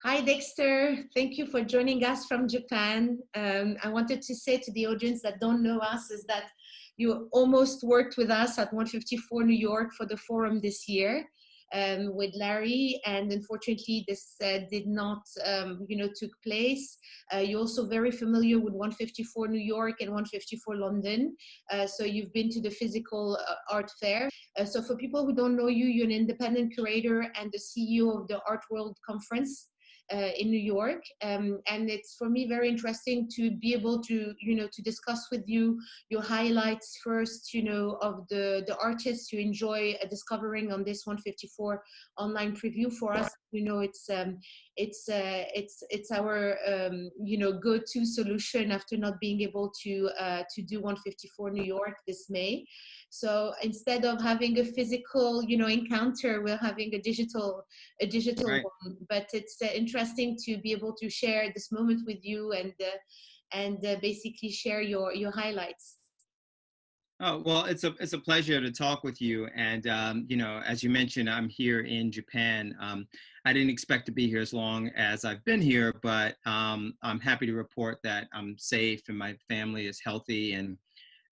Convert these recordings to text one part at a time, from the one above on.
Hi, Dexter. Thank you for joining us from Japan. I wanted to say to the audience that don't know us is that you almost worked with us at 154 New York for the forum this year with Larry, and unfortunately this did not, took place. You're also very familiar with 154 New York and 154 London, so you've been to the physical art fair. So for people who don't know you, you're an independent curator and the CEO of the Art World Conference in New York, and it's for me very interesting to be able to to discuss with you your highlights first, of the artists you enjoy discovering on this 154 online preview. For us, it's our go-to solution after not being able to do 154 New York this May. So instead of having a physical encounter, we're having a digital Right. one. But it's interesting to be able to share this moment with you and basically share your highlights. Oh, well, it's a pleasure to talk with you. And as you mentioned, I'm here in Japan. I didn't expect to be here as long as I've been here, but I'm happy to report that I'm safe and my family is healthy, and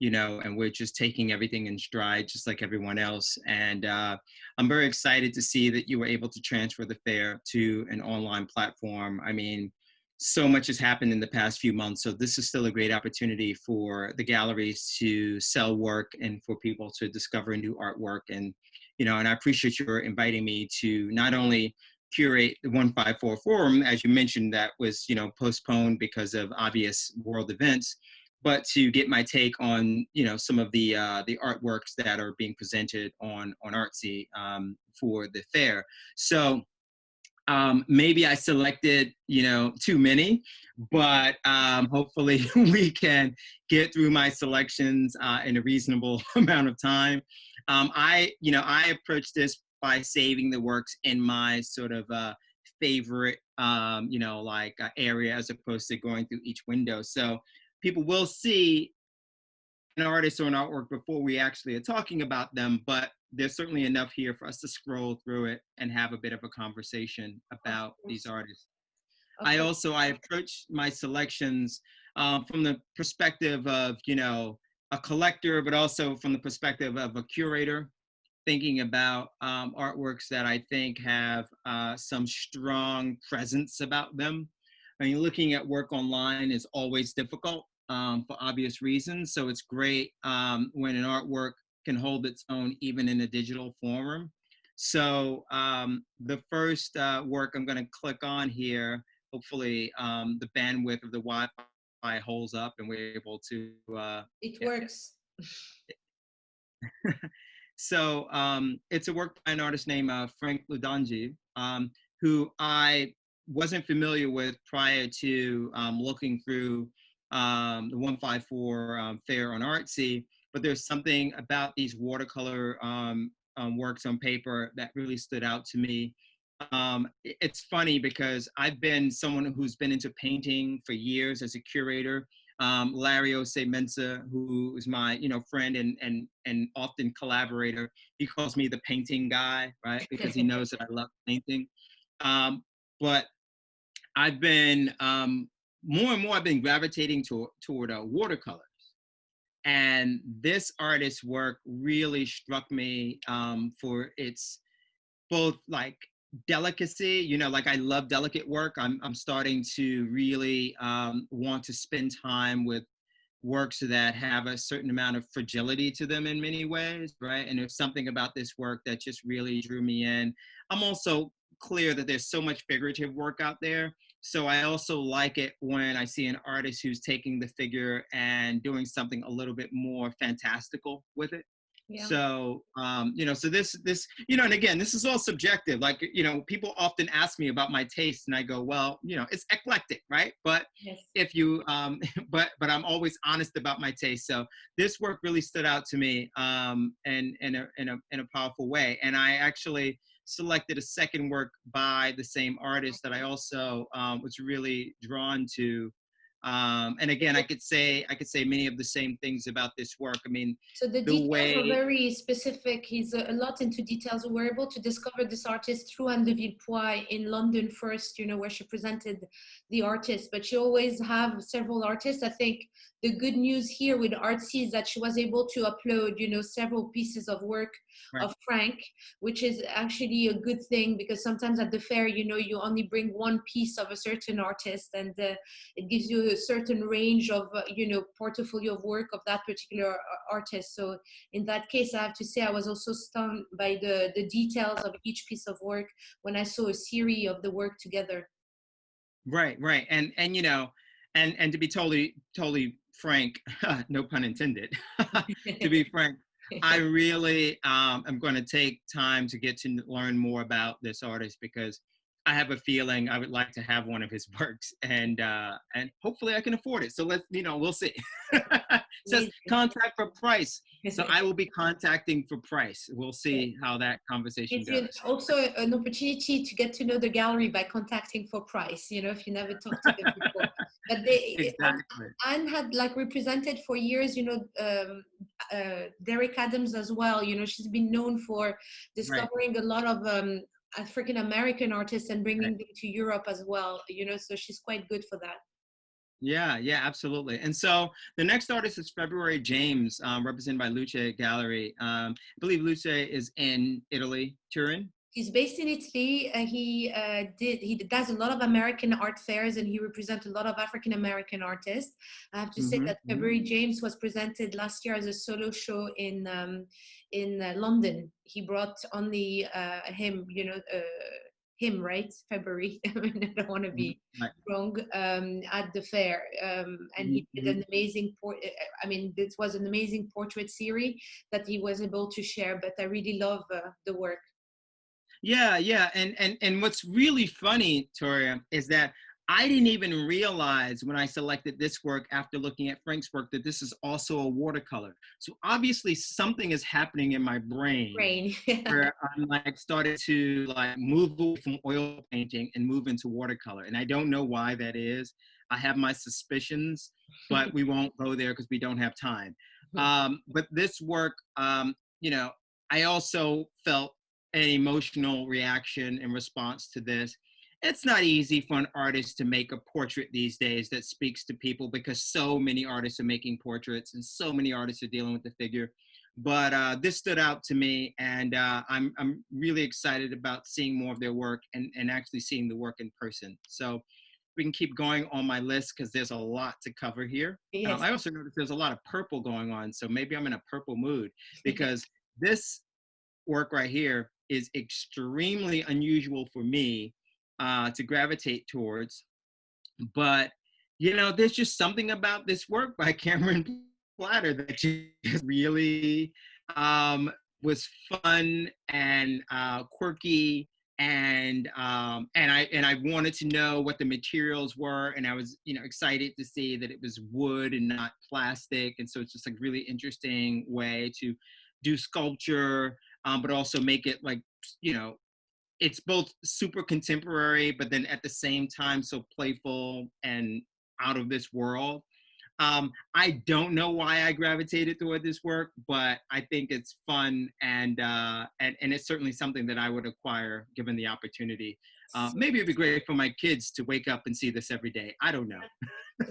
and we're just taking everything in stride, just like everyone else. And I'm very excited to see that you were able to transfer the fair to an online platform. I mean, so much has happened in the past few months. So this is still a great opportunity for the galleries to sell work and for people to discover new artwork. And, and I appreciate your inviting me to not only curate the 154 forum, as you mentioned, that was, postponed because of obvious world events, but to get my take on, some of the artworks that are being presented on Artsy for the fair. So maybe I selected, too many, but hopefully we can get through my selections in a reasonable amount of time. I approach this by saving the works in my sort of favorite, area, as opposed to going through each window. So people will see an artist or an artwork before we actually are talking about them, but there's certainly enough here for us to scroll through it and have a bit of a conversation about these artists. I approach my selections from the perspective of, a collector, but also from the perspective of a curator, thinking about artworks that I think have some strong presence about them. I mean, looking at work online is always difficult for obvious reasons. So it's great when an artwork can hold its own even in a digital form. So the first work I'm going to click on here, hopefully the bandwidth of the Wi-Fi holds up and we're able to. It works. So it's a work by an artist named Franck Lundangi, who I wasn't familiar with prior to looking through the 154 fair on Artsy, but there's something about these watercolor works on paper that really stood out to me. It's funny because I've been someone who's been into painting for years as a curator. Larry Mensa, who is my friend and often collaborator, he calls me the painting guy, right? Because he knows that I love painting. But I've been more and more I've been gravitating toward watercolors, and this artist's work really struck me for its both like delicacy, like I love delicate work. I'm starting to really want to spend time with works that have a certain amount of fragility to them in many ways, right? And there's something about this work that just really drew me in. I'm also clear that there's so much figurative work out there. So I also like it when I see an artist who's taking the figure and doing something a little bit more fantastical with it. Yeah. So, so this, and again, this is all subjective. Like, people often ask me about my taste and I go, well, it's eclectic, right? But Yes. if you, but I'm always honest about my taste. So this work really stood out to me in a powerful way. And I actually selected a second work by the same artist that I also was really drawn to. And again, I could say many of the same things about this work. I mean, so the the details are way, very specific. He's a lot into details. We were able to discover this artist through Anne de Villepoix in London first, you know, where she presented the artist, but she always have several artists. I think the good news here with Artsy is that she was able to upload, you know, several pieces of work right. of Franck, which is actually a good thing, because sometimes at the fair, you know, you only bring one piece of a certain artist, and it gives you a certain range of, you know, portfolio of work of that particular artist. So in that case, I have to say I was also stunned by the details of each piece of work when I saw a series of the work together. Right, right. And you know, and to be totally frank, no pun intended, to be frank, I really am going to take time to get to learn more about this artist, because I have a feeling I would like to have one of his works, and hopefully I can afford it. So let's, you know, we'll see. It says contact for price. So I will be contacting for price. We'll see how that conversation goes. It's also an opportunity to get to know the gallery by contacting for price, you know, if you never talked to them before. But Exactly. Anne had like represented for years, you know, Derek Adams as well. You know, she's been known for discovering a lot of African American artists and bringing them to Europe as well, you know, so she's quite good for that. Yeah, yeah, absolutely. And so the next artist is February James, represented by Luce Gallery. I believe Luce is in Italy, Turin. He's based in Italy. He does a lot of American art fairs, and he represents a lot of African American artists. I have to say that February James was presented last year as a solo show in London. He brought only him, you know, him, right? February. I mean, I don't want to be wrong. At the fair, and he did an amazing I mean, this was an amazing portrait series that he was able to share. But I really love the work. Yeah, yeah. And what's really funny, Toria, is that I didn't even realize when I selected this work after looking at Franck's work that this is also a watercolor. So obviously something is happening in my brain where I'm like started to like move away from oil painting and move into watercolor. And I don't know why that is. I have my suspicions, but we won't go there because we don't have time. But this work, you know, I also felt an emotional reaction in response to this. It's not easy for an artist to make a portrait these days that speaks to people, because so many artists are making portraits and so many artists are dealing with the figure. But this stood out to me, and I'm really excited about seeing more of their work and actually seeing the work in person. So we can keep going on my list because there's a lot to cover here. Yes. I also noticed there's a lot of purple going on, so maybe I'm in a purple mood, because this work right here is extremely unusual for me to gravitate towards. But, you know, there's just something about this work by Cameron Platter that just really was fun and quirky. And I wanted to know what the materials were, and I was, you know, excited to see that it was wood and not plastic. And so it's just like really interesting way to do sculpture, but also make it like, you know, it's both super contemporary, but then at the same time so playful and out of this world. I don't know why I gravitated toward this work, but I think it's fun, and it's certainly something that I would acquire given the opportunity. Maybe it'd be great for my kids to wake up and see this every day. I don't know.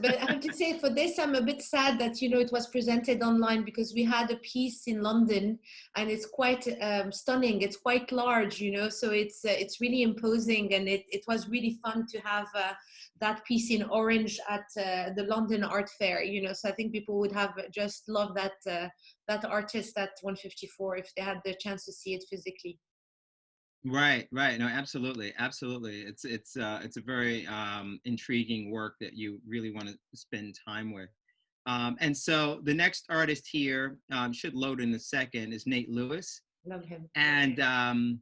But I have to say, for this, I'm a bit sad that, you know, it was presented online, because we had a piece in London, and it's quite stunning. It's quite large, you know, so it's really imposing, and it was really fun to have that piece in orange at the London Art Fair, you know. So I think people would have just loved that artist at 154 if they had the chance to see it physically. Right, right. No, absolutely, absolutely. It's a very intriguing work that you really want to spend time with. And so the next artist here, should load in a second, is Nate Lewis. Love him. And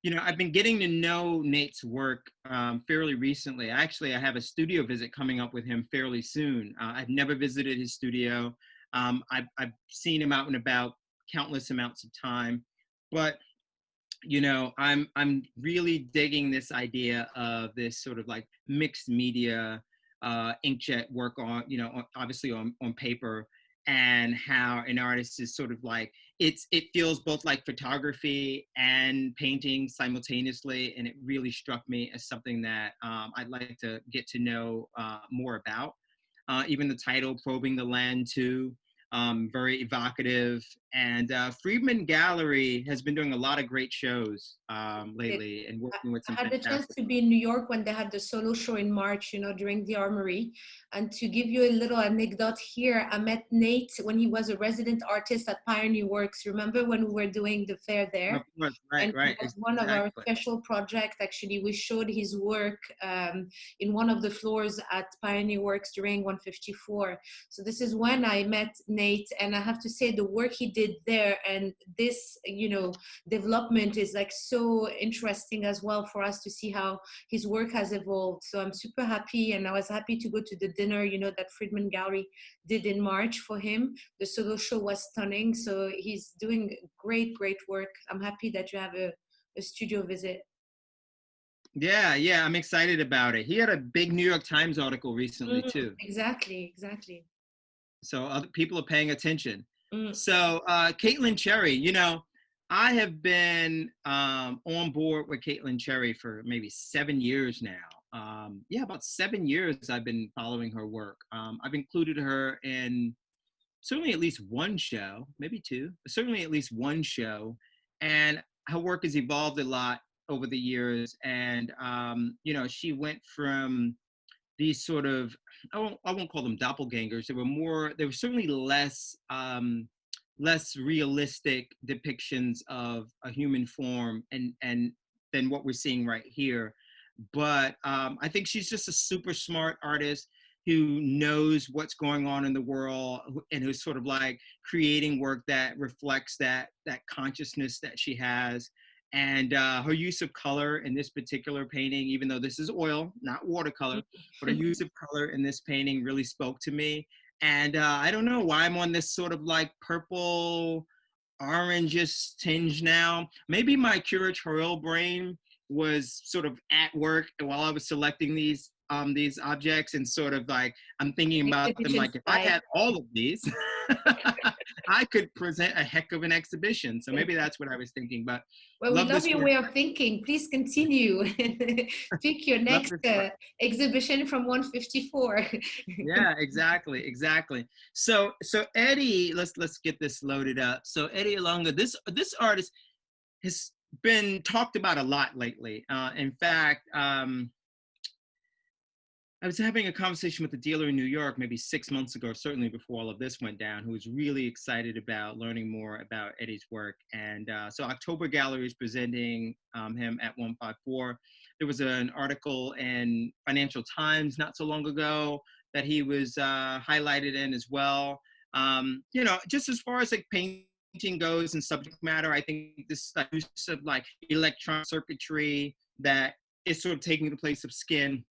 you know, I've been getting to know Nate's work fairly recently. Actually, I have a studio visit coming up with him fairly soon. I've never visited his studio. I've seen him out and about countless amounts of time, but you know, I'm really digging this idea of this sort of like mixed media inkjet work on, obviously on paper, and how an artist is sort of like, it feels both like photography and painting simultaneously. And it really struck me as something that I'd like to get to know more about. Even the title, Probing the Land too, very evocative. And Fridman Gallery has been doing a lot of great shows lately and working with I some had the chance fantastic. to be in New York when they had the solo show in March, during the Armory. And to give you a little anecdote here, I met Nate when he was a resident artist at Pioneer Works. Remember when we were doing the fair there? Of course, right, And right, it was one of our exactly. special projects. Actually, we showed his work in one of the floors at Pioneer Works during 154. So this is when I met Nate, and I have to say the work he did there and this, development is like so interesting as well for us to see how his work has evolved. So I'm super happy, and I was happy to go to the dinner, that Fridman Gallery did in March for him. The solo show was stunning. So he's doing great, great work. I'm happy that you have a studio visit. Yeah, I'm excited about it. He had a big New York Times article recently too. Exactly. So other people are paying attention. Mm. So Caitlyn Cherry, I have been on board with Caitlyn Cherry for maybe 7 years now. About 7 years I've been following her work. I've included her in certainly at least one show, maybe two, but certainly at least one show. And her work has evolved a lot over the years. And, she went from these sort of, I won't call them doppelgangers. There were certainly less realistic depictions of a human form and than what we're seeing right here. But I think she's just a super smart artist who knows what's going on in the world and who's sort of like creating work that reflects that consciousness that she has. And her use of color in this particular painting, even though this is oil, not watercolor, but her use of color in this painting really spoke to me. And I don't know why I'm on this sort of like purple, orangish tinge now. Maybe my curatorial brain was sort of at work while I was selecting these objects, and sort of like I'm thinking about them like, if I had all of these, I could present a heck of an exhibition. So maybe that's what I was thinking. But well, we love your way of thinking. Please continue. Pick your next exhibition from 154. Yeah, exactly. So Eddy, let's get this loaded up. So Eddy Ilunga, this artist has been talked about a lot lately. In fact, I was having a conversation with a dealer in New York maybe 6 months ago, certainly before all of this went down, who was really excited about learning more about Eddy's work. And so October Gallery is presenting him at 154. There was an article in Financial Times not so long ago that he was highlighted in as well. Just as far as like painting goes and subject matter, I think this use of like electron circuitry that is sort of taking the place of skin,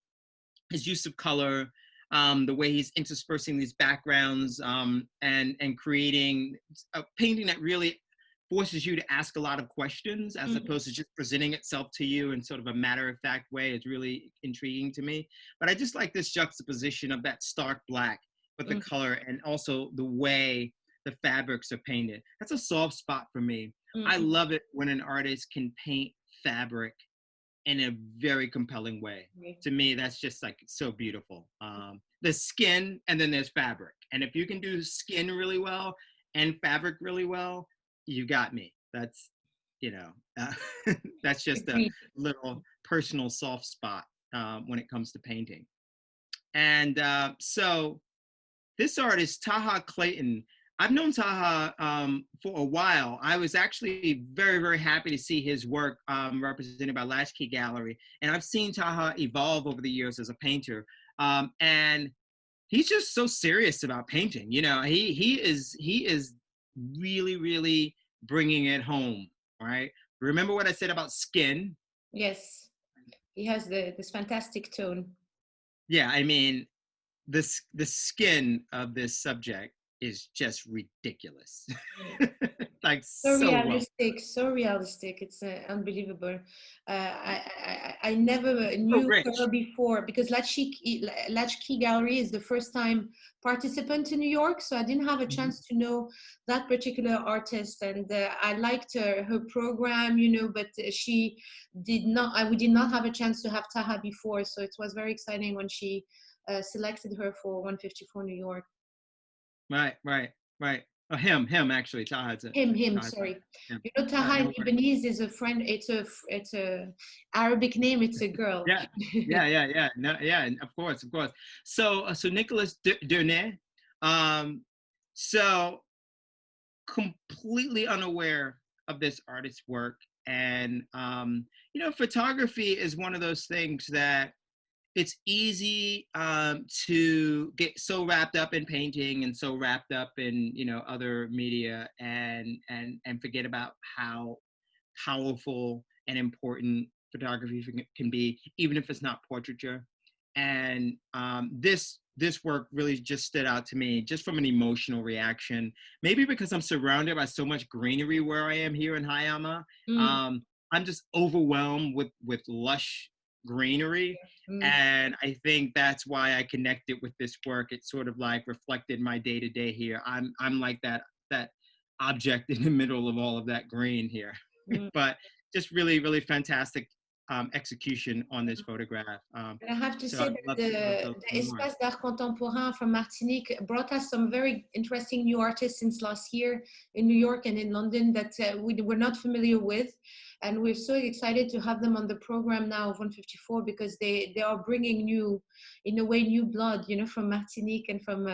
his use of color, the way he's interspersing these backgrounds, and creating a painting that really forces you to ask a lot of questions as opposed to just presenting itself to you in sort of a matter-of-fact way is really intriguing to me. But I just like this juxtaposition of that stark black with the color, and also the way the fabrics are painted. That's a soft spot for me. I love it when an artist can paint fabric in a very compelling way. To me, that's just like so beautiful. The skin, and then there's fabric. And if you can do skin really well and fabric really well, you got me. That's, that's just a little personal soft spot when it comes to painting. And so this artist, Taha Clayton, I've known Taha for a while. I was actually very, very happy to see his work represented by Latchkey Gallery. And I've seen Taha evolve over the years as a painter. And he's just so serious about painting. He is really, really bringing it home, right? Remember what I said about skin? Yes, he has this fantastic tone. Yeah, I mean, the skin of this subject is just ridiculous. like So so well. realistic, so realistic. It's unbelievable. I never So knew her rich. before because Latchkey Gallery is the first time participant in New York, so I didn't have a Mhm. chance to know that particular artist, and I liked her program, you know, but she did not. We did not have a chance to have Taha before, so it was very exciting when she selected her for 154 New York. Right, right, right. Oh, him actually. Taha's it. Him, Taha's it. sorry. Him. You know, Yeah, Taha in no worries. Lebanese is a friend. It's a Arabic name. It's a girl. Yeah, yeah. No, yeah, and of course, of course. So, so Nicolas Duer, um, so completely unaware of this artist's work, and you know, photography is one of those things that it's easy to get so wrapped up in painting and so wrapped up in, you know, other media, and forget about how powerful and important photography can be, even if it's not portraiture. And this work really just stood out to me, just from an emotional reaction. Maybe because I'm surrounded by so much greenery where I am here in Hayama. Mm, Um, I'm just overwhelmed with lush greenery, mm. and I think that's why I connected with this work. It sort of like reflected my day to day here. I'm like that object in the middle of all of that green here. Mm. But just really, really fantastic execution on this photograph. And I have to So say I'd that love to the learn more. Espace d'Art Contemporain from Martinique brought us some very interesting new artists since last year in New York and in London that we were not familiar with. And we're so excited to have them on the program now of 154 because they are bringing new, in a way, new blood, you know, from Martinique and from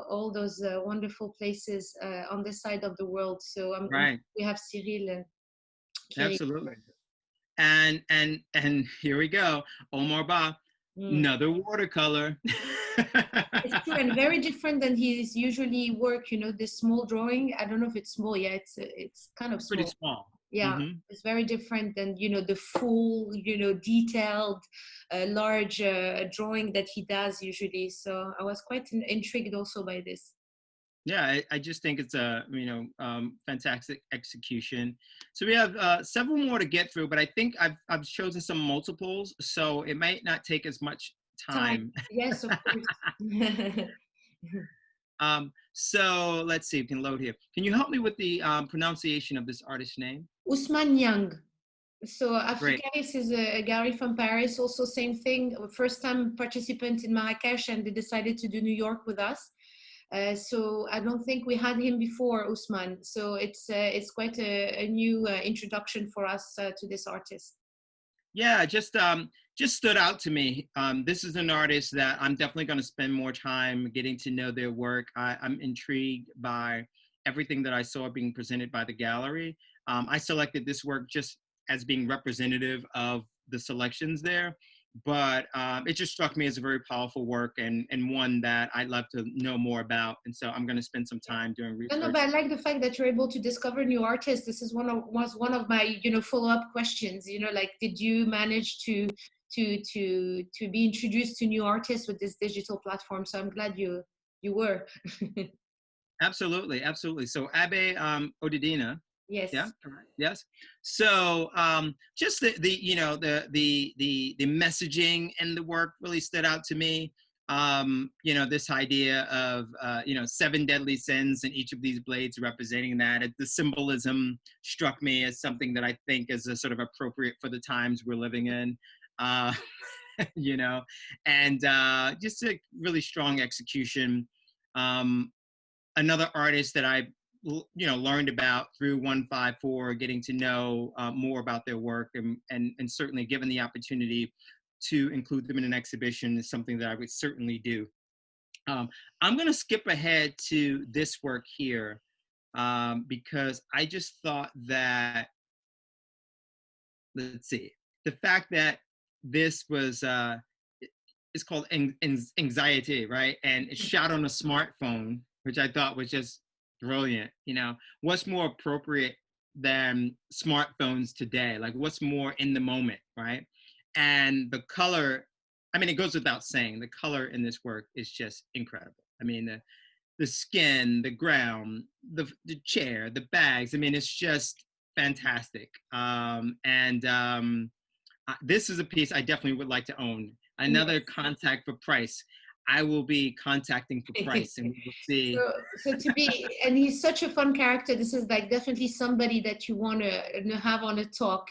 all those wonderful places on this side of the world. So Right, we have Cyril Curator. absolutely. And here we go, Omar Bah, another watercolor. It's true and very different than his usually work. You know, this small drawing. I don't know if it's small. Yeah, it's kind of Pretty small. small. Yeah, Hmm. it's very different than the full, detailed, large drawing that he does usually. So I was quite intrigued also by this. Yeah, I just think it's a fantastic execution. So we have several more to get through, but I think I've chosen some multiples, so it might not take as much Time. time. Yes, of course. So let's see, we can load here. Can you help me with the pronunciation of this artist's name? Ousmane Niang. So Great. Afikaris is a gallery from Paris, also same thing, first time participant in Marrakesh, and they decided to do New York with us. So I don't think we had him before, Ousmane. So it's quite a new introduction for us to this artist. Yeah, just stood out to me. This is an artist that I'm definitely going to spend more time getting to know their work. I'm intrigued by everything that I saw being presented by the gallery. I selected this work just as being representative of the selections there, but it just struck me as a very powerful work, and one that I'd love to know more about. And so I'm going to spend some time doing No, research. but I like the fact that you're able to discover new artists. This is was one of my follow-up questions. Like, did you manage to be introduced to new artists with this digital platform? So I'm glad you were. Absolutely, absolutely. So Abe Odedina, yeah, Yes. correct. Yes. So just the the messaging and the work really stood out to me. This idea of 7 deadly sins and each of these blades representing that. The symbolism struck me as something that I think is a sort of appropriate for the times we're living in. Uh, and just a really strong execution. Um, Another artist that I learned about through 154, getting to know more about their work, and certainly given the opportunity to include them in an exhibition is something that I would certainly do. I'm going to skip ahead to this work here because I just thought that, let's see, the fact that this was it's called anxiety, right? And it's shot on a smartphone, which I thought was just brilliant. What's more appropriate than smartphones today? Like, what's more in the moment, right? And the color, I mean, it goes without saying, the color in this work is just incredible. I mean, the skin, the ground, the chair, the bags. I mean, it's just fantastic. This is a piece I definitely would like to own. Another contact for price. I will be contacting for price, and we will see. So to be, and he's such a fun character. This is like definitely somebody that you want to have on a talk.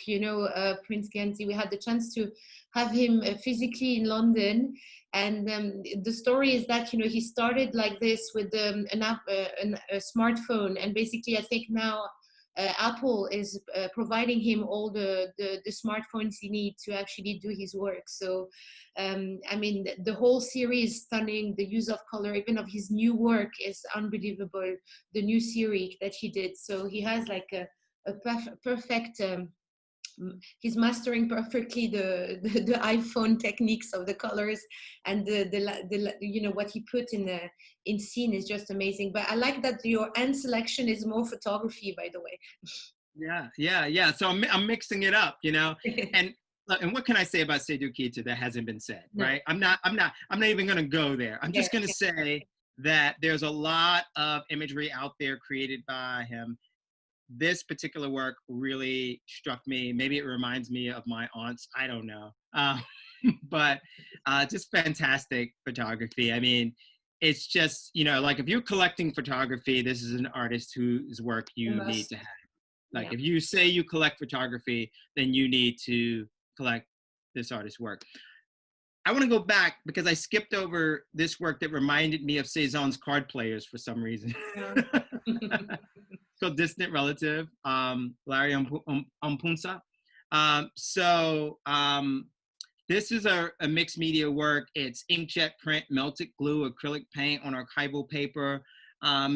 Prince Gyasi. We had the chance to have him physically in London, and the story is that he started like this with an app, a smartphone, and basically I think now Apple is providing him all the smartphones he needs to actually do his work. So, I mean, the whole series is stunning. The use of color, even of his new work, is unbelievable. The new series that he did. So he has like a perfect. He's mastering perfectly the iPhone techniques of the colors, and the what he put in scene is just amazing. But I like that your end selection is more photography, by the way. Yeah. So I'm mixing it up, and what can I say about Seydou Keïta that hasn't been said, right? I'm not even going to go there. I'm just going to say that there's a lot of imagery out there created by him. This particular work really struck me. Maybe it reminds me of my aunts. I don't know. But just fantastic photography. I mean, it's just, like if you're collecting photography, this is an artist whose work you need to have. Like if you say you collect photography, then you need to collect this artist's work. I want to go back because I skipped over this work that reminded me of Cézanne's card players for some reason. Called Distant Relative, Larry Ampunsa. This is a mixed media work. It's inkjet print, melted glue, acrylic paint on archival paper.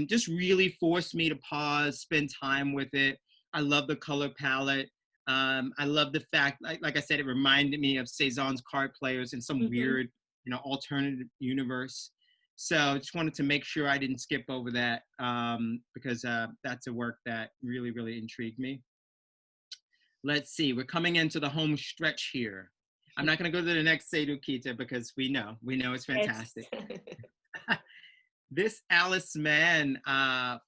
Just really forced me to pause, spend time with it. I love the color palette. I love the fact, like I said, it reminded me of Cézanne's card players in some weird, alternative universe. So I just wanted to make sure I didn't skip over that because that's a work that really, really intrigued me. Let's see, we're coming into the home stretch here. I'm not going to go to the next Seydou Keïta because we know it's fantastic. This Alice Mann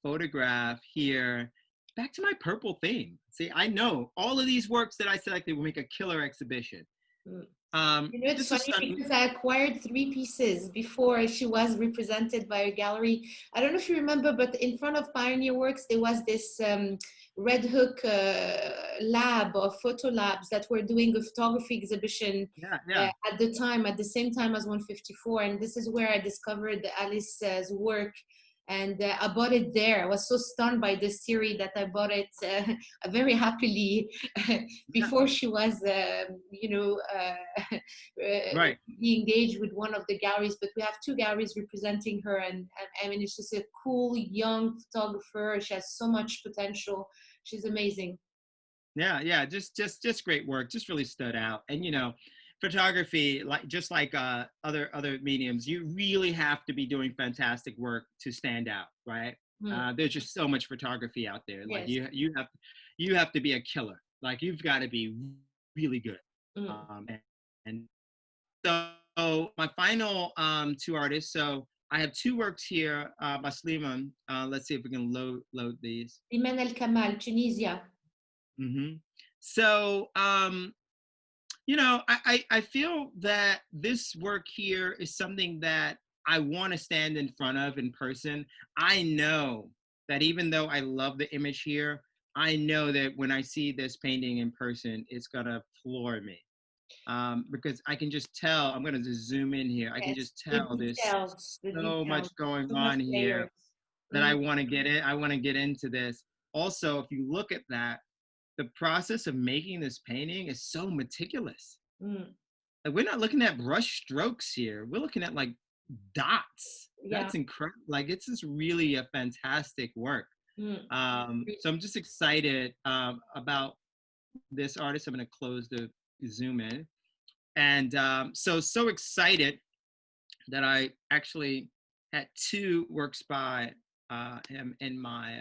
photograph here, back to my purple theme. See, I know all of these works that I selected will make a killer exhibition. It's funny because I acquired 3 pieces before she was represented by a gallery. I don't know if you remember, but in front of Pioneer Works, there was this Red Hook lab or photo labs that were doing a photography exhibition at the same time as 154. And this is where I discovered Alice's work. And I bought it there. I was so stunned by this series that I bought it very happily before she was, be engaged with one of the galleries. But we have 2 galleries representing her, and I mean, it's just a cool young photographer. She has so much potential. She's amazing. Yeah, just great work. Just really stood out. And photography, just like other mediums, you really have to be doing fantastic work to stand out, right? There's just so much photography out there. Like you have to be a killer. Like you've got to be really good. And so my final 2 artists. So I have 2 works here by Slimane. Let's see if we can load these. Iman El Kamal, Tunisia. So I feel that this work here is something that I want to stand in front of in person. I know that even though I love the image here, I know that when I see this painting in person, it's going to floor me. Because I can just tell, I'm going to just zoom in here. I can just tell there's so much going on here that I want to get in. I want to get into this. Also, if you look at that, the process of making this painting is so meticulous. Like we're not looking at brush strokes here. We're looking at like dots. That's incredible. Like it's just really a fantastic work. So I'm just excited about this artist. I'm going to close the zoom in. And so excited that I actually had 2 works by him in my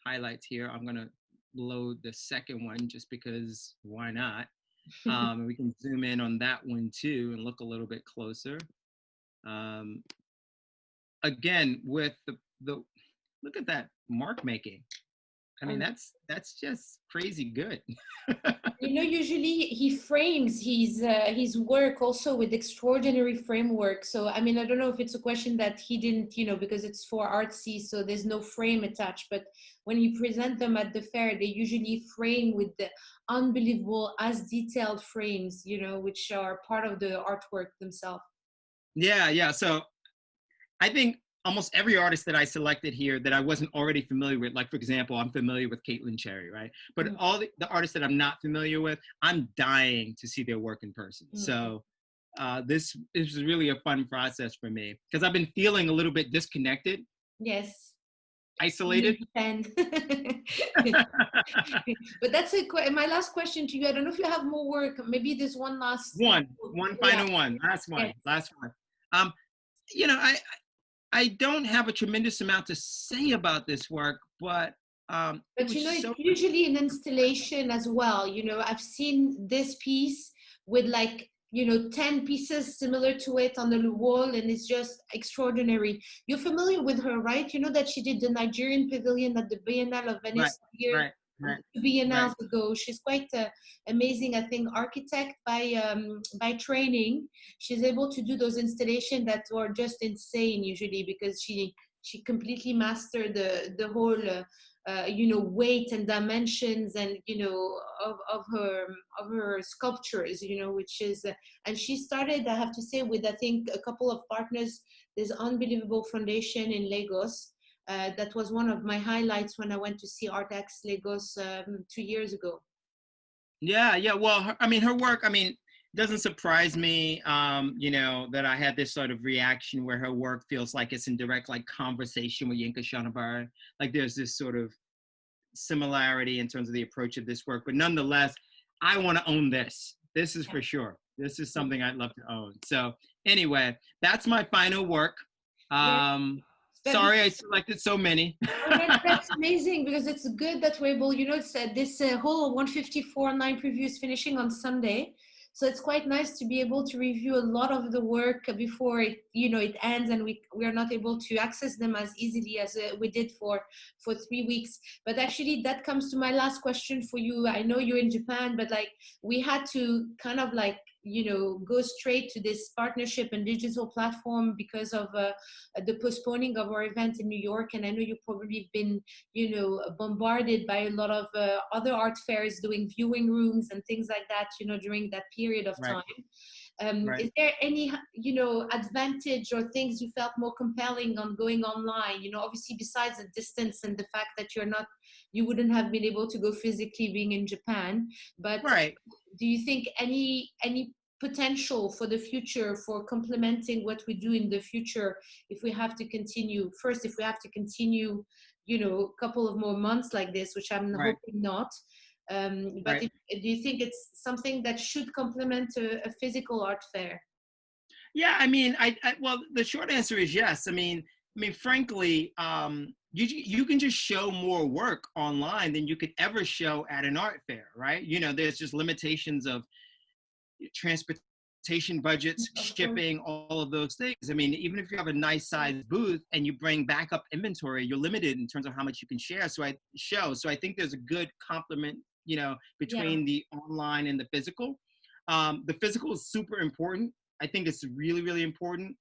highlights here. I'm going to load the second one just because why not? We can zoom in on that one too and look a little bit closer. Again, with the look at that mark making. I mean, that's just crazy good. You know, usually he frames his work also with extraordinary framework. So, I mean, I don't know if it's a question that he didn't, you know, because it's for artsy, so there's no frame attached. But when you present them at the fair, they usually frame with the unbelievable, as detailed frames, you know, which are part of the artwork themselves. Yeah, yeah. So I think almost every artist that I selected here that I wasn't already familiar with, like for example, I'm familiar with Caitlyn Cherry, right? But all the artists that I'm not familiar with, I'm dying to see their work in person. So this is really a fun process for me because I've been feeling a little bit disconnected. Yes. Isolated. But that's my last question to you. I don't know if you have more work. Maybe there's one last final one. Last one. Yes. Last one. You know, I don't have a tremendous amount to say about this work, but you know, it's usually an installation as well. You know, I've seen this piece with like, you know, 10 pieces similar to it on the wall, and it's just extraordinary. You're familiar with her, right? You know that she did the Nigerian pavilion at the Biennale of Venice here. Right. 2 biennales ago. She's quite amazing, I think, architect by training. She's able to do those installations that are just insane usually because she completely mastered the whole you know, weight and dimensions and, you know, of her sculptures, you know, which is and she started, I have to say, with I think a couple of partners. There's unbelievable foundation in Lagos. That was one of my highlights when I went to see ArtX Lagos 2 years ago. Yeah. Well, I mean, her work, I mean, doesn't surprise me, you know, that I had this sort of reaction where her work feels like it's in direct like conversation with Yinka Shonibare. Like there's this sort of similarity in terms of the approach of this work. But nonetheless, I want to own this. This is for sure. This is something I'd love to own. So anyway, that's my final work. Sorry, I selected so many. That's amazing because it's good that we're able, you know, it's this whole 154 online preview is finishing on Sunday. So it's quite nice to be able to review a lot of the work before it, you know, it ends, and we are not able to access them as easily as we did for 3 weeks. But actually, that comes to my last question for you. I know you're in Japan, but like we had to kind of like, you know, go straight to this partnership and digital platform because of the postponing of our event in New York. And I know you've probably been, you know, bombarded by a lot of other art fairs doing viewing rooms and things like that, you know, during that period of time. Is there any, you know, advantage or things you felt more compelling on going online? You know, obviously besides the distance and the fact that you wouldn't have been able to go physically being in Japan, but do you think any potential for the future for complementing what we do in the future if we have to continue, you know, a couple of more months like this, which I'm hoping not. But do you think it's something that should complement a physical art fair? Yeah, I mean, well, the short answer is yes. I mean, frankly, you can just show more work online than you could ever show at an art fair, right? You know, there's just limitations of transportation budgets, shipping, all of those things. I mean, even if you have a nice sized booth and you bring backup inventory, you're limited in terms of how much you can share. So I think there's a good complement, you know, between the online and the physical. The physical is super important. I think it's really, really important.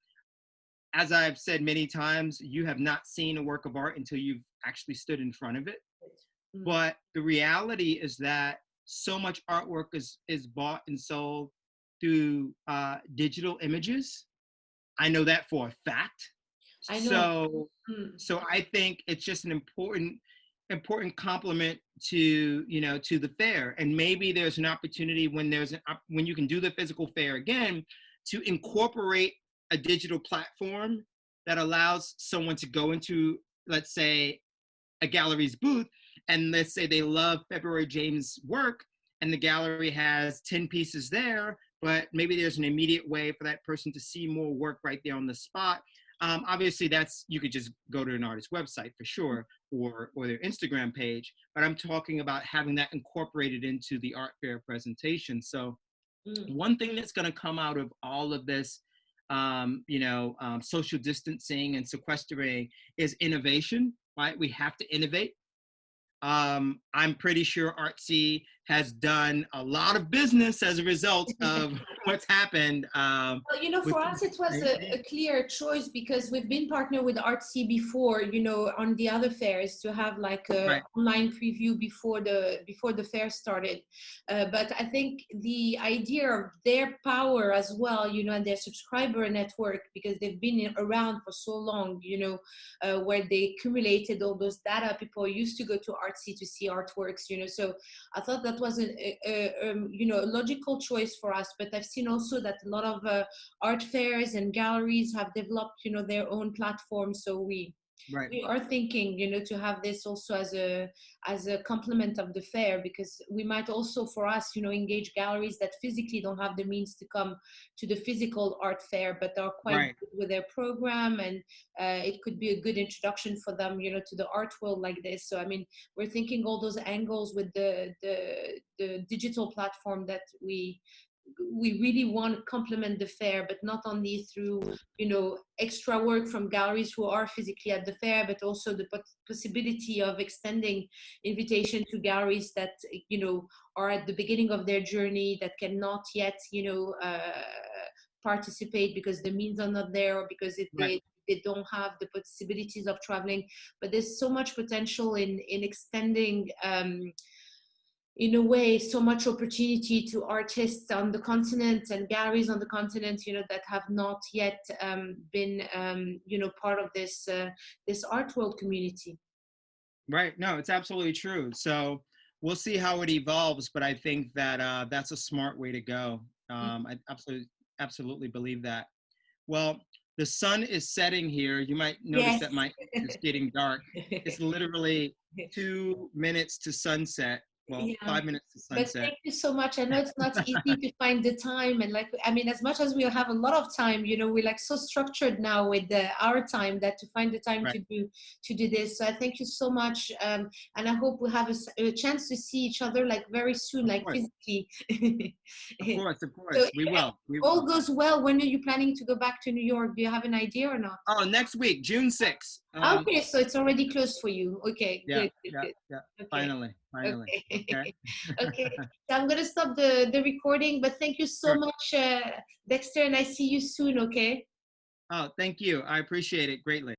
As I've said many times, you have not seen a work of art until you've actually stood in front of it. But the reality is that so much artwork is bought and sold through digital images. I know that for a fact. I know. So I think it's just an important complement to, you know, to the fair. And maybe there's an opportunity when you can do the physical fair again to incorporate a digital platform that allows someone to go into, let's say, a gallery's booth, and let's say they love February James' work, and the gallery has 10 pieces there, but maybe there's an immediate way for that person to see more work right there on the spot. Obviously, you could just go to an artist's website for sure, or their Instagram page, but I'm talking about having that incorporated into the art fair presentation. So one thing that's going to come out of all of this social distancing and sequestering is innovation, right? We have to innovate. I'm pretty sure Artsy has done a lot of business as a result of what's happened. Well, for us, it was a clear choice because we've been partnered with Artsy before, on the other fairs to have like a online preview before the fair started. But I think the idea of their power as well, and their subscriber network, because they've been around for so long, where they accumulated all those data. People used to go to Artsy to see artworks, so I thought that was a logical choice for us. But I've seen also that a lot of art fairs and galleries have developed, their own platforms. So we are thinking, to have this also as a complement of the fair, because we might also, for us, engage galleries that physically don't have the means to come to the physical art fair, but are quite good with their program, and it could be a good introduction for them, to the art world like this. So, I mean, we're thinking all those angles with the digital platform that we really want to complement the fair, but not only through, extra work from galleries who are physically at the fair, but also the possibility of extending invitation to galleries that, are at the beginning of their journey, that cannot yet, participate because the means are not there, or because they don't have the possibilities of traveling. But there's so much potential in extending, in a way, so much opportunity to artists on the continent and galleries on the continent, that have not yet been, part of this art world community. Right. No, it's absolutely true. So we'll see how it evolves, but I think that that's a smart way to go. I absolutely believe that. Well, the sun is setting here. You might notice that my it's getting dark. It's literally 2 minutes to sunset. Well, 5 minutes to sunset. But thank you so much. I know it's not easy to find the time, and as much as we have a lot of time, we're like so structured now with our time, that to find the time to do this. So I thank you so much, and I hope we have a chance to see each other like very soon, like physically. Of course, so we will. All goes well. When are you planning to go back to New York? Do you have an idea or not? Oh, next week, June 6th. Okay, so it's already close for you. Okay, good. Okay. Finally. Okay. Okay. So I'm gonna stop the recording, but thank you so much, Dexter, and I see you soon. Okay. Oh, thank you. I appreciate it greatly.